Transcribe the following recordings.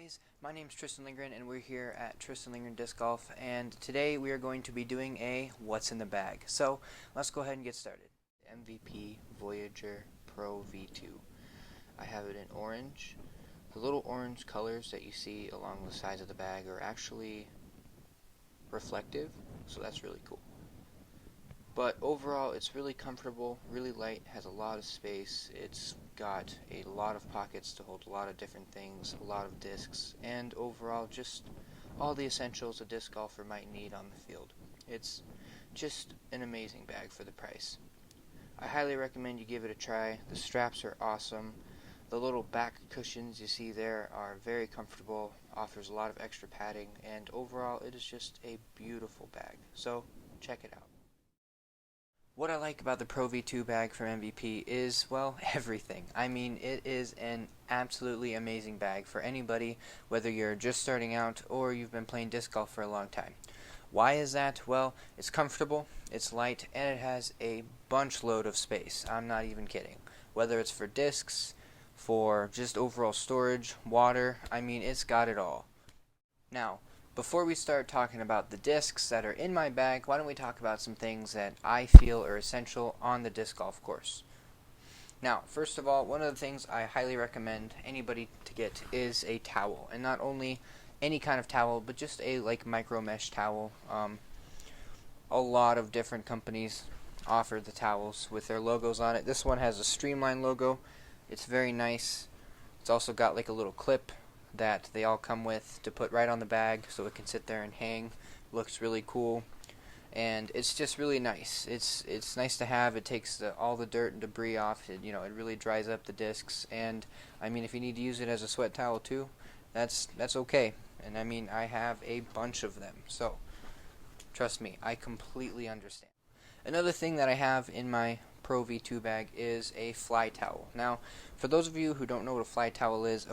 guys, my name is Tristan Lindgren and we're here at TristanLindgrenDiscGolf, and today we are going to be doing a What's in the Bag. So let's go ahead and get started. MVP Voyager Pro V2. I have it in orange. The little orange colors that you see along the sides of the bag are actually reflective, so that's really cool. But overall, it's really comfortable, really light, has a lot of space. It's got a lot of pockets to hold a lot of different things, a lot of discs, and overall just all the essentials a disc golfer might need on the field. It's just an amazing bag for the price. I highly recommend you give it a try. The straps are awesome. The little back cushions you see there are very comfortable, offers a lot of extra padding, and overall it is just a beautiful bag. So check it out. What I like about the Pro V2 bag from MVP is, well, everything. I mean, it is an absolutely amazing bag for anybody, whether you're just starting out or you've been playing disc golf for a long time. Why is that? Well, it's comfortable, it's light, and it has a bunch load of space. I'm not even kidding. Whether it's for discs, for just overall storage, water, I mean, it's got it all. Now, before we start talking about the discs that are in my bag, why don't we talk about some things that I feel are essential on the disc golf course. Now, first of all, one of the things I highly recommend anybody to get is a towel, and not only any kind of towel, but just a micro mesh towel. A lot of different companies offer the towels with their logos on it. This one has a Streamline logo. It's very nice. It's also got like a little clip that they all come with to put right on the bag so it can sit there and hang. Looks really cool, and it's just really nice. It's nice to have. It takes all the dirt and debris off. It really dries up the discs, and I mean, if you need to use it as a sweat towel too, that's okay. And I mean, I have a bunch of them, so trust me, I completely understand. Another thing that I have in my Pro V2 bag is a fly towel. Now, for those of you who don't know what a fly towel is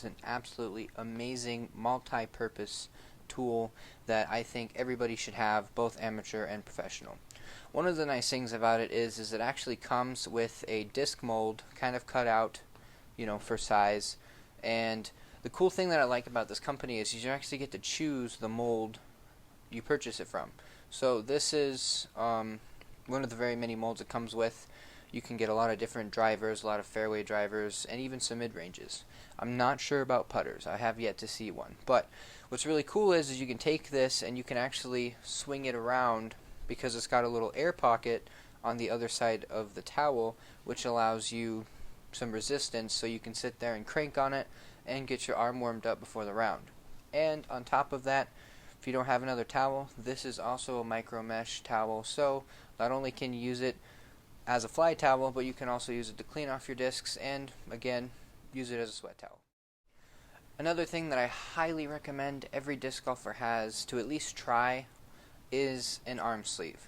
an absolutely amazing multi-purpose tool that I think everybody should have, both amateur and professional. One of the nice things about it is it actually comes with a disc mold kind of cut out, for size. And the cool thing that I like about this company is you actually get to choose the mold you purchase it from. So this is one of the very many molds it comes with. You can get a lot of different drivers, a lot of fairway drivers, and even some mid-ranges. I'm not sure about putters. I have yet to see one. But what's really cool is you can take this and you can actually swing it around because it's got a little air pocket on the other side of the towel, which allows you some resistance so you can sit there and crank on it and get your arm warmed up before the round. And on top of that, if you don't have another towel, this is also a micro mesh towel, so not only can you use it as a fly towel, but you can also use it to clean off your discs and, again, use it as a sweat towel. Another thing that I highly recommend every disc golfer has to at least try is an arm sleeve.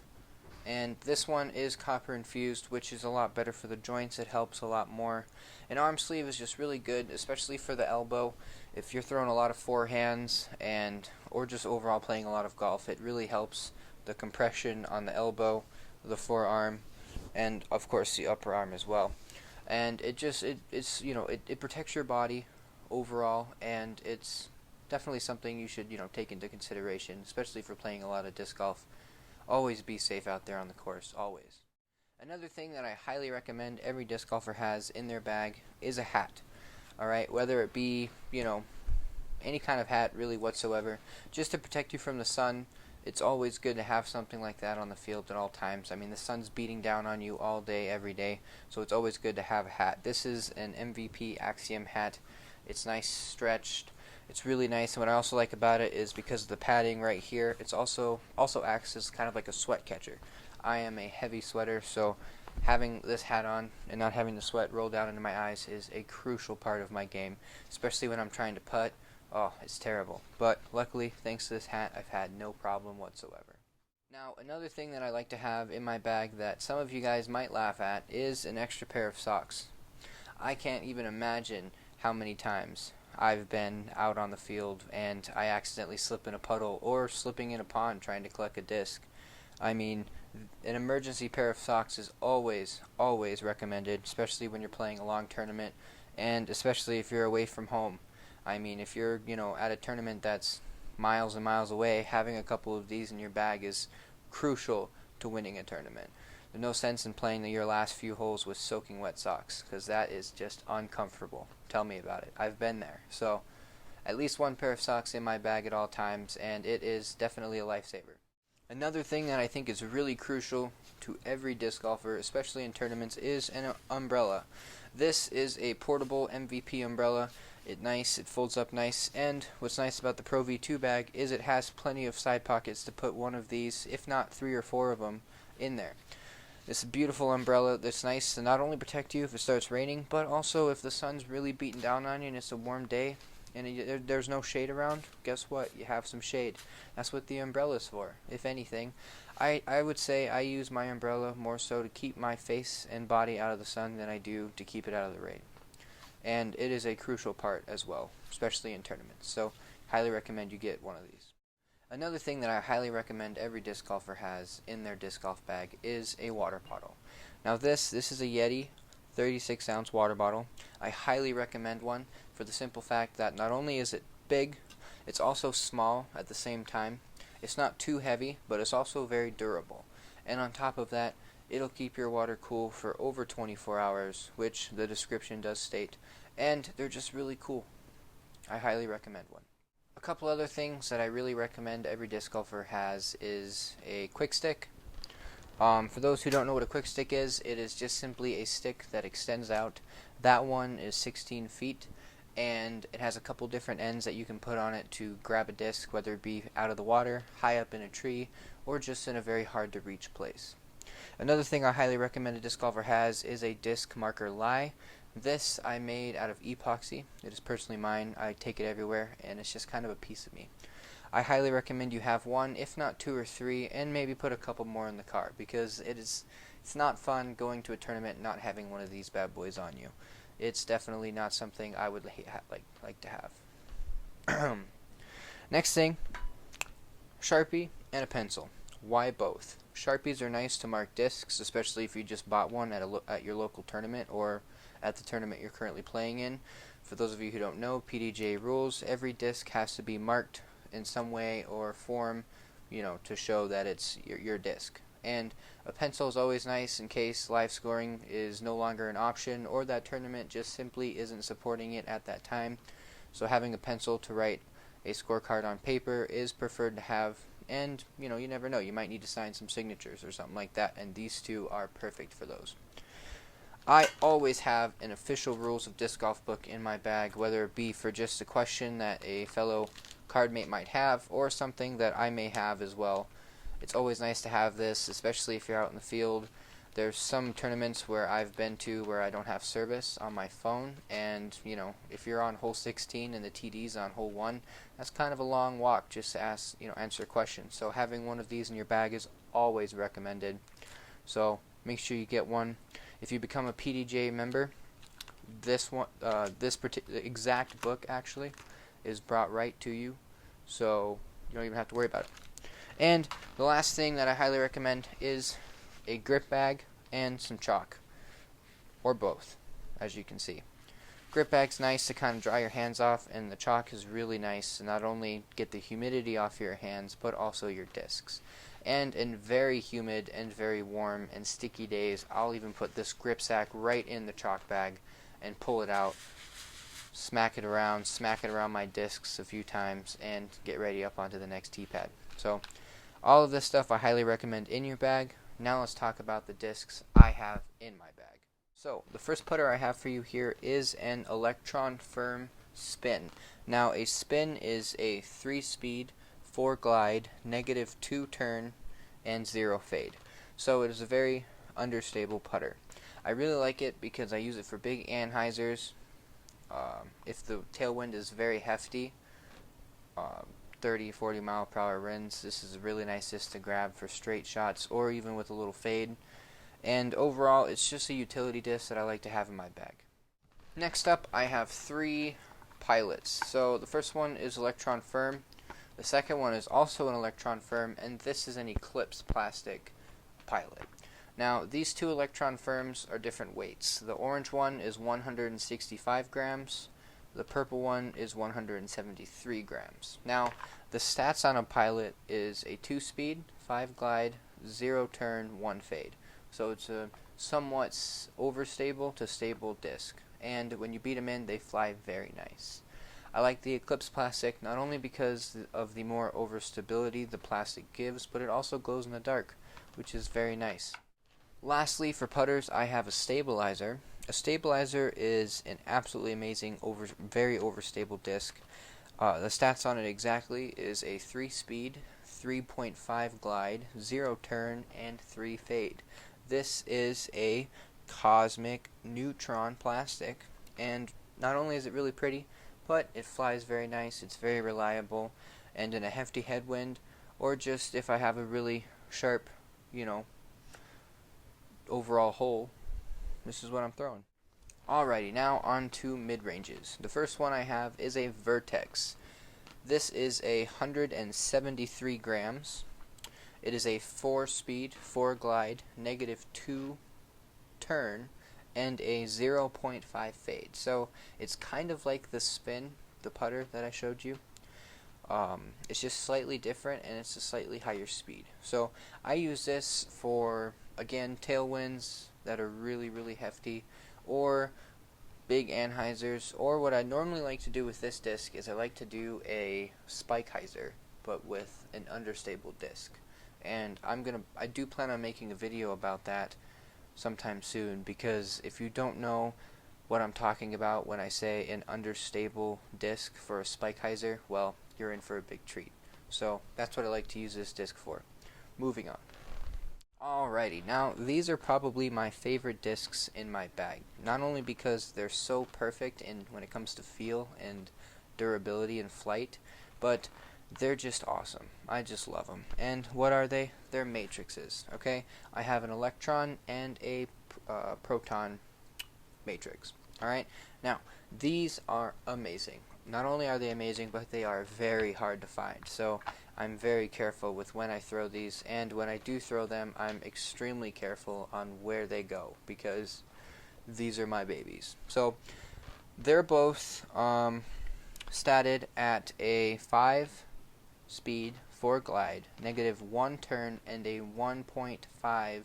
And this one is copper infused, which is a lot better for the joints. It helps a lot more. An arm sleeve is just really good, especially for the elbow. If you're throwing a lot of forehands or just overall playing a lot of golf, it really helps the compression on the elbow, the forearm, and of course the upper arm as well. And it protects your body overall, and it's definitely something you should take into consideration, especially for playing a lot of disc golf. Always be safe out there on the course, always. Another thing that I highly recommend every disc golfer has in their bag is a hat. Alright, whether it be, any kind of hat really whatsoever, just to protect you from the sun. It's always good to have something like that on the field at all times. I mean, the sun's beating down on you all day, every day, so it's always good to have a hat. This is an MVP Axiom hat. It's nice, stretched. It's really nice, and what I also like about it is because of the padding right here, it's also acts as kind of like a sweat catcher. I am a heavy sweater, so having this hat on and not having the sweat roll down into my eyes is a crucial part of my game, especially when I'm trying to putt. Oh, it's terrible. But luckily, thanks to this hat, I've had no problem whatsoever. Now, another thing that I like to have in my bag that some of you guys might laugh at is an extra pair of socks. I can't even imagine how many times I've been out on the field and I accidentally slip in a puddle or slipping in a pond trying to collect a disc. I mean, an emergency pair of socks is always recommended, especially when you're playing a long tournament and especially if you're away from home. I mean, if you're, at a tournament that's miles and miles away, having a couple of these in your bag is crucial to winning a tournament. There's no sense in playing your last few holes with soaking wet socks, because that is just uncomfortable. Tell me about it. I've been there. So, at least one pair of socks in my bag at all times, and it is definitely a lifesaver. Another thing that I think is really crucial to every disc golfer, especially in tournaments, is an umbrella. This is a portable MVP umbrella. It folds up nice, and what's nice about the Pro V2 bag is it has plenty of side pockets to put one of these, if not 3 or 4 of them, in there. This beautiful umbrella that's nice to not only protect you if it starts raining, but also if the sun's really beating down on you and it's a warm day and there's no shade around, guess what? You have some shade. That's what the umbrella's for, if anything. I would say I use my umbrella more so to keep my face and body out of the sun than I do to keep it out of the rain. And it is a crucial part as well, especially in tournaments. So, highly recommend you get one of these. Another thing that I highly recommend every disc golfer has in their disc golf bag is a water bottle. Now this is a Yeti 36-ounce water bottle. I highly recommend one for the simple fact that not only is it big, it's also small at the same time. It's not too heavy, but it's also very durable. And on top of that, it'll keep your water cool for over 24 hours, which the description does state. And they're just really cool. I highly recommend one. A couple other things that I really recommend every disc golfer has is a quick stick. For those who don't know what a quick stick is, it is just simply a stick that extends out. That one is 16 feet, and it has a couple different ends that you can put on it to grab a disc, whether it be out of the water, high up in a tree, or just in a very hard to reach place. Another thing I highly recommend a disc golfer has is a disc marker lie. This I made out of epoxy. It is personally mine. I take it everywhere, and it's just kind of a piece of me. I highly recommend you have one, if not 2 or 3, and maybe put a couple more in the car, because it's not fun going to a tournament and not having one of these bad boys on you. It's definitely not something I would like to have. Next thing, Sharpie and a pencil. Why both? Sharpies are nice to mark discs, especially if you just bought one at your local tournament or at the tournament you're currently playing in. For those of you who don't know, PDGA rules, every disc has to be marked in some way or form, to show that it's your disc. And a pencil is always nice in case live scoring is no longer an option or that tournament just simply isn't supporting it at that time. So having a pencil to write a scorecard on paper is preferred to have, and you never know, you might need to sign some signatures or something like that, and these two are perfect for those. I always have an official Rules of Disc Golf book in my bag, whether it be for just a question that a fellow cardmate might have or something that I may have as well. It's always nice to have this, especially if you're out in the field. There's some tournaments where I've been to where I don't have service on my phone, and if you're on hole 16 and the TD's on hole 1, that's kind of a long walk just to answer questions. So having one of these in your bag is always recommended. So make sure you get one. If you become a PDGA member, this exact book actually is brought right to you, so you don't even have to worry about it. And the last thing that I highly recommend is a grip bag and some chalk, or both, as you can see. Grip bag's nice to kind of dry your hands off, and the chalk is really nice to not only get the humidity off your hands, but also your discs. And in very humid and very warm and sticky days, I'll even put this grip sack right in the chalk bag and pull it out, smack it around my discs a few times, and get ready up onto the next tee pad. So all of this stuff I highly recommend in your bag. Now let's talk about the discs I have in my bag. So the first putter I have for you here is an Electron Firm Spin. Now a spin is a 3-speed, 4 glide, -2 turn, and 0 fade. So it is a very understable putter. I really like it because I use it for big anhyzers. If the tailwind is very hefty, 30-40 mile per hour winds, this is a really nice disc to grab for straight shots or even with a little fade. And overall, it's just a utility disc that I like to have in my bag. Next up, I have 3 pilots. So the first one is Electron Firm. The second one is also an Electron Firm, and this is an Eclipse plastic pilot. Now, these 2 Electron Firms are different weights. The orange one is 165 grams, The purple one is 173 grams. Now, the stats on a Pilot is a 2-speed, 5 glide, 0 turn, 1 fade. So it's a somewhat overstable to stable disc. And when you beat them in, they fly very nice. I like the Eclipse plastic not only because of the more overstability the plastic gives, but it also glows in the dark, which is very nice. Lastly, for putters, I have a stabilizer. A stabilizer is an absolutely amazing, very overstable disc. The stats on it exactly is a 3-speed, 3.5 glide, 0 turn, and 3 fade. This is a cosmic neutron plastic, and not only is it really pretty, but it flies very nice, it's very reliable, and in a hefty headwind, or just if I have a really sharp, overall hole, this is what I'm throwing. Alrighty, now on to mid-ranges. The first one I have is a Vertex. This is 173 grams. It is a 4-speed, 4 glide, -2 turn, and a 0.5 fade. So it's kind of like the Spin, the putter that I showed you. It's just slightly different, and it's a slightly higher speed. So I use this for, again, tailwinds that are really, really hefty, or big anhyzers, or what I normally like to do with this disc is I like to do a spike hyzer, but with an understable disc. And I do plan on making a video about that sometime soon, because if you don't know what I'm talking about when I say an understable disc for a spike hyzer, well, you're in for a big treat. So that's what I like to use this disc for. Moving on. Alrighty, now these are probably my favorite discs in my bag. Not only because they're so perfect when it comes to feel and durability and flight, but they're just awesome. I just love them. And what are they? They're matrices, okay? I have an electron and a proton matrix, alright? Now, these are amazing. Not only are they amazing, but they are very hard to find. So I'm very careful with when I throw these, and when I do throw them, I'm extremely careful on where they go, because these are my babies. So they're both statted at a 5-speed, 4 glide, -1 turn, and a 1.5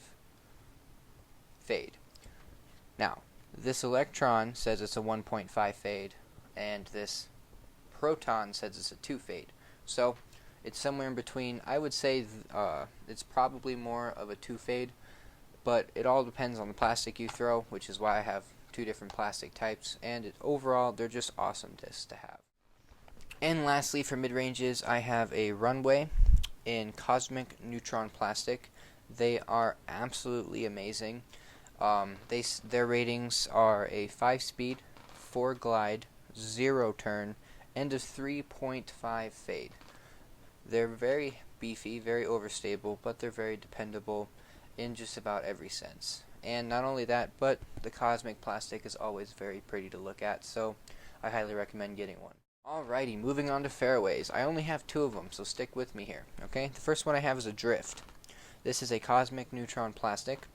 fade. Now, this electron says it's a 1.5 fade, and this proton says it's a 2 fade. So it's somewhere in between. I would say it's probably more of a 2 fade, but it all depends on the plastic you throw, which is why I have 2 different plastic types, and overall they're just awesome discs to have. And lastly, for mid-ranges, I have a Runway in cosmic neutron plastic. They are absolutely amazing. Their ratings are a 5-speed, 4 glide, 0 turn, and a 3.5 fade. They're very beefy, very overstable, but they're very dependable in just about every sense. And not only that, but the cosmic plastic is always very pretty to look at, so I highly recommend getting one. Alrighty, moving on to fairways. I only have 2 of them, so stick with me here, okay? The first one I have is a Drift. This is a cosmic neutron plastic,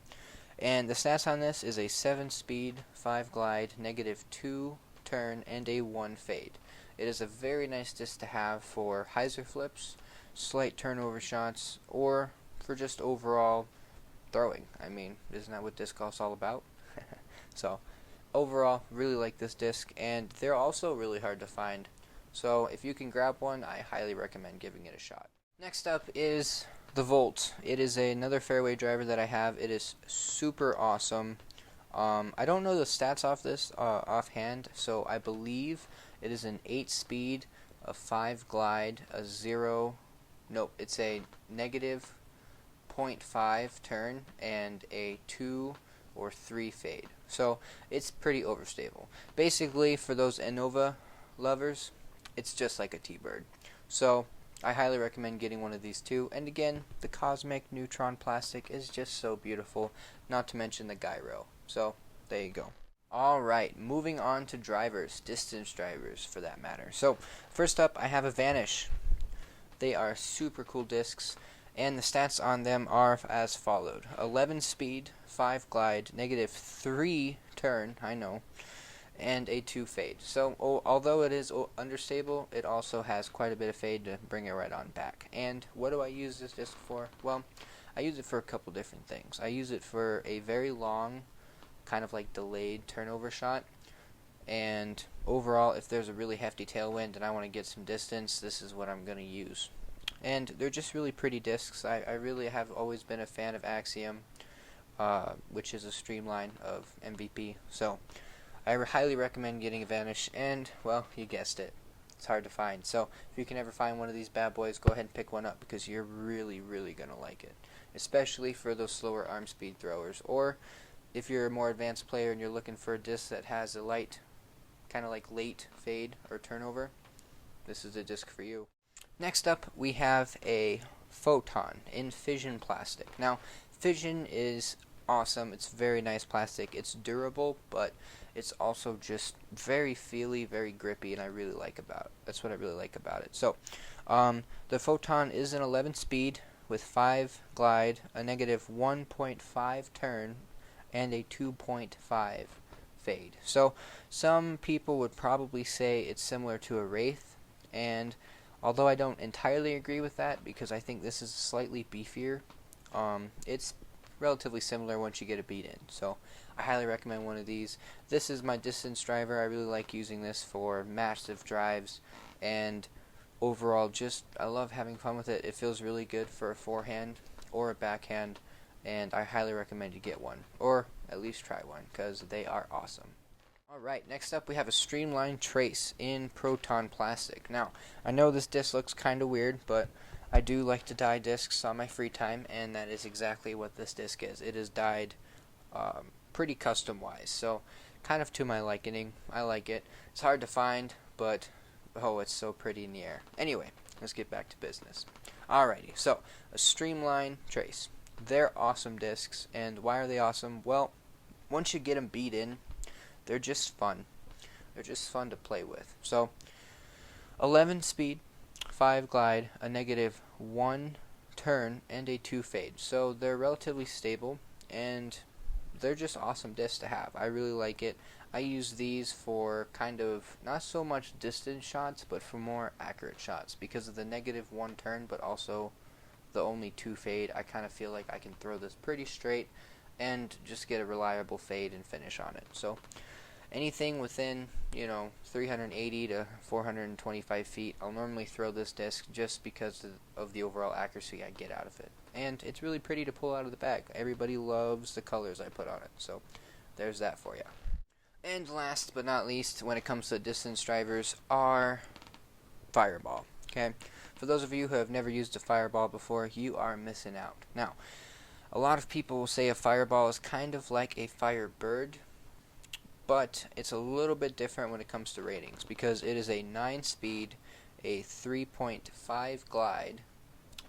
and the stats on this is a 7-speed, 5 glide, -2 turn, and a 1 fade. It is a very nice disc to have for hyzer flips, slight turnover shots, or for just overall throwing. I mean, isn't that what disc golf's all about? So, overall, really like this disc, and they're also really hard to find. So, if you can grab one, I highly recommend giving it a shot. Next up is the Volt. It is another fairway driver that I have. It is super awesome. I don't know the stats off this offhand, so I believe it is an 8-speed, a 5 glide, a 0, nope, it's a -0.5 turn, and a 2 or 3 fade. So it's pretty overstable. Basically, for those Innova lovers, it's just like a T-Bird. So I highly recommend getting one of these too. And again, the cosmic neutron plastic is just so beautiful, not to mention the gyro. So there you go. Alright, moving on to drivers, distance drivers for that matter. So first up, I have a Vanish. They are super cool discs, and the stats on them are as followed: 11 speed, 5 glide, -3 turn, I know, and a 2 fade. So although it is understable, it also has quite a bit of fade to bring it right on back. And what do I use this disc for? Well, I use it for a couple different things. I use it for a very long, kind of like delayed turnover shot. And overall, if there's a really hefty tailwind and I want to get some distance, this is what I'm going to use. And they're just really pretty discs. I really have always been a fan of Axiom, which is a streamline of MVP. So I highly recommend getting a Vanish, and, well, you guessed it, it's hard to find. So if you can ever find one of these bad boys, go ahead and pick one up, because you're really, really going to like it, especially for those slower arm speed throwers. Or if you're a more advanced player and you're looking for a disc that has a light, kind of like late fade or turnover, this is a disc for you. Next up, we have a Photon in fission plastic. Now, fission is awesome. It's very nice plastic. It's durable, but it's also just very feely, very grippy, and that's what I really like about it. So, the Photon is an 11 speed with 5 glide, a negative 1.5 turn, and a 2.5 fade. So, some people would probably say it's similar to a Wraith, and although I don't entirely agree with that, because I think this is slightly beefier, it's relatively similar once you get a beat in. So I highly recommend one of these. This is my distance driver. I really like using this for massive drives, and overall just I love having fun with it. It feels really good for a forehand or a backhand, and I highly recommend you get one, or at least try one, because they are awesome. Alright, next up we have a Streamline Trace in Proton plastic. Now, I know this disc looks kind of weird, but I do like to dye discs on my free time, and that is exactly what this disc is. It is dyed pretty custom-wise, so kind of to my liking. I like it. It's hard to find, but oh, it's so pretty in the air. Anyway, let's get back to business. Alrighty, so a Streamline Trace. They're awesome discs, and why are they awesome? Well, once you get them beat in, they're just fun. They're just fun to play with. So, 11 speed, 5 glide, a negative 1 turn, and a 2 fade. So they're relatively stable, and they're just awesome discs to have. I really like it. I use these for kind of not so much distance shots, but for more accurate shots, because of the negative 1 turn, but also the only 2 fade. I kind of feel like I can throw this pretty straight and just get a reliable fade and finish on it. So anything within, 380 to 425 feet, I'll normally throw this disc just because of the overall accuracy I get out of it. And it's really pretty to pull out of the bag. Everybody loves the colors I put on it, so there's that for you. And last but not least, when it comes to distance drivers, are Fireball. Okay, for those of you who have never used a Fireball before, you are missing out. Now, a lot of people will say a Fireball is kind of like a Firebird, but it's a little bit different when it comes to ratings, because it is a 9 speed, a 3.5 glide,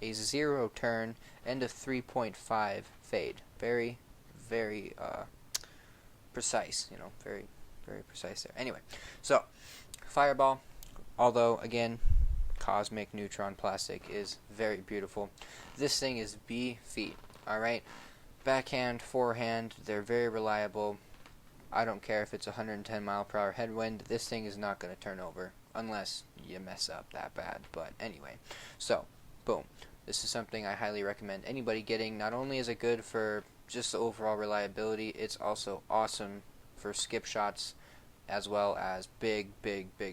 a 0 turn, and a 3.5 fade. Very, very precise, very, very precise there. Anyway, so Fireball, although again cosmic neutron plastic, is very beautiful. This thing is beefy. Alright, backhand, forehand, they're very reliable. I don't care if it's 110 mile per hour headwind, this thing is not going to turn over unless you mess up that bad. But anyway, so boom, this is something I highly recommend anybody getting. Not only is it good for just the overall reliability, it's also awesome for skip shots as well as big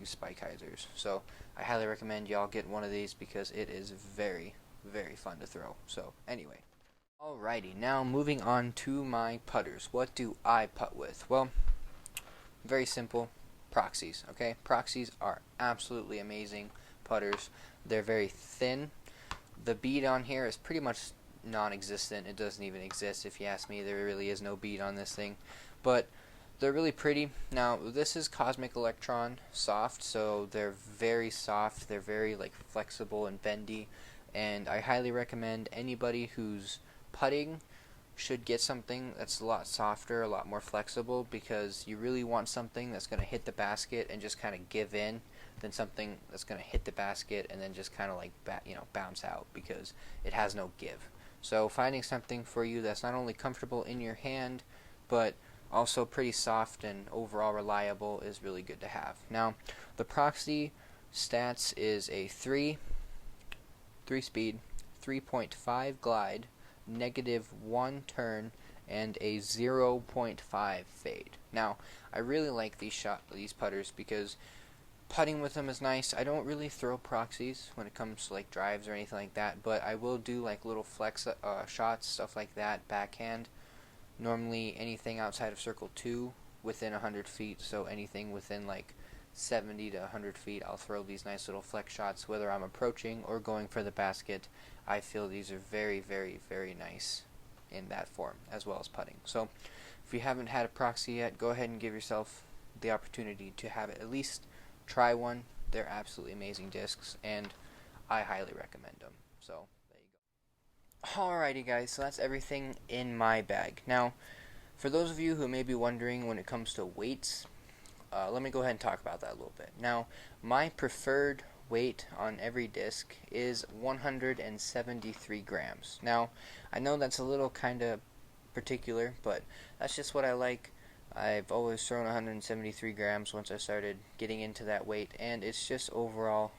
spike hyzers. So I highly recommend y'all get one of these, because it is very, very fun to throw. So anyway, alrighty, now moving on to my putters. What do I putt with? Well, very simple. Proxies, okay? Proxies are absolutely amazing putters. They're very thin. The bead on here is pretty much non-existent. It doesn't even exist, if you ask me. There really is no bead on this thing. But they're really pretty. Now, this is Cosmic Electron soft, so they're very soft. They're very flexible and bendy. And I highly recommend anybody who's putting should get something that's a lot softer, a lot more flexible, because you really want something that's going to hit the basket and just kind of give in, than something that's going to hit the basket and then just kind of bounce out, because it has no give. So finding something for you that's not only comfortable in your hand, but Also pretty soft and overall reliable, is really good to have. Now, the proxy stats is a 3 speed, 3.5 glide, -1 turn, and a 0.5 fade. Now, I really like these putters because putting with them is nice. I don't really throw proxies when it comes to like drives or anything like that, but I will do like little flex shots, stuff like that, backhand. Normally anything outside of circle 2 within 100 feet, so anything within like 70 to 100 feet, I'll throw these nice little flex shots, whether I'm approaching or going for the basket. I feel these are very, very, very nice in that form, as well as putting. So if you haven't had a proxy yet, go ahead and give yourself the opportunity to have it. At least try one. They're absolutely amazing discs, and I highly recommend them. So there you go. Alrighty guys, so that's everything in my bag. Now, for those of you who may be wondering when it comes to weights, let me go ahead and talk about that a little bit. Now, my preferred weight on every disc is 173 grams. Now, I know that's a little kind of particular, but that's just what I like. I've always thrown 173 grams once I started getting into that weight, and it's just overall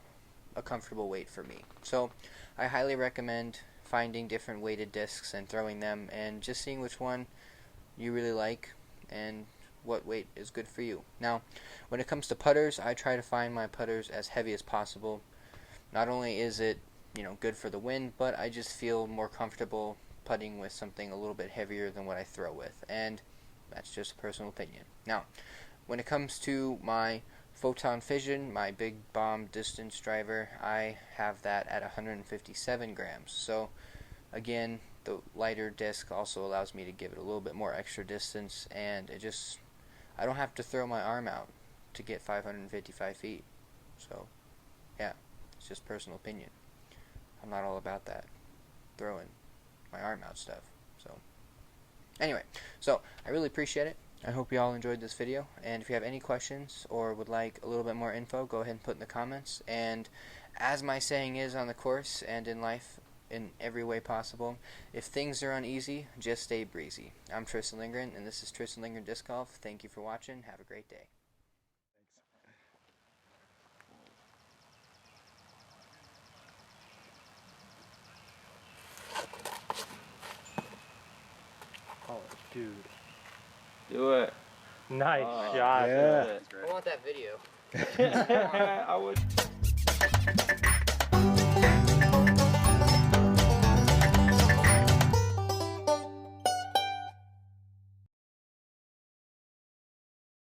a comfortable weight for me. So I highly recommend finding different weighted discs and throwing them and just seeing which one you really like and what weight is good for you. Now, when it comes to putters, I try to find my putters as heavy as possible. Not only is it, good for the wind, but I just feel more comfortable putting with something a little bit heavier than what I throw with, and that's just a personal opinion. Now, when it comes to my Photon Fission, my big bomb distance driver, I have that at 157 grams. So again, the lighter disc also allows me to give it a little bit more extra distance, and I don't have to throw my arm out to get 555 feet. So yeah, it's just personal opinion. I'm not all about that throwing my arm out stuff. So anyway, so I really appreciate it. I hope you all enjoyed this video, and if you have any questions or would like a little bit more info, go ahead and put in the comments. And as my saying is on the course and in life, in every way possible, if things are uneasy, just stay breezy. I'm Tristan Lindgren, and this is Tristan Lindgren Disc Golf. Thank you for watching. Have a great day. Oh, dude. Do it. Nice Oh, shot. yeah. I want that video. I would.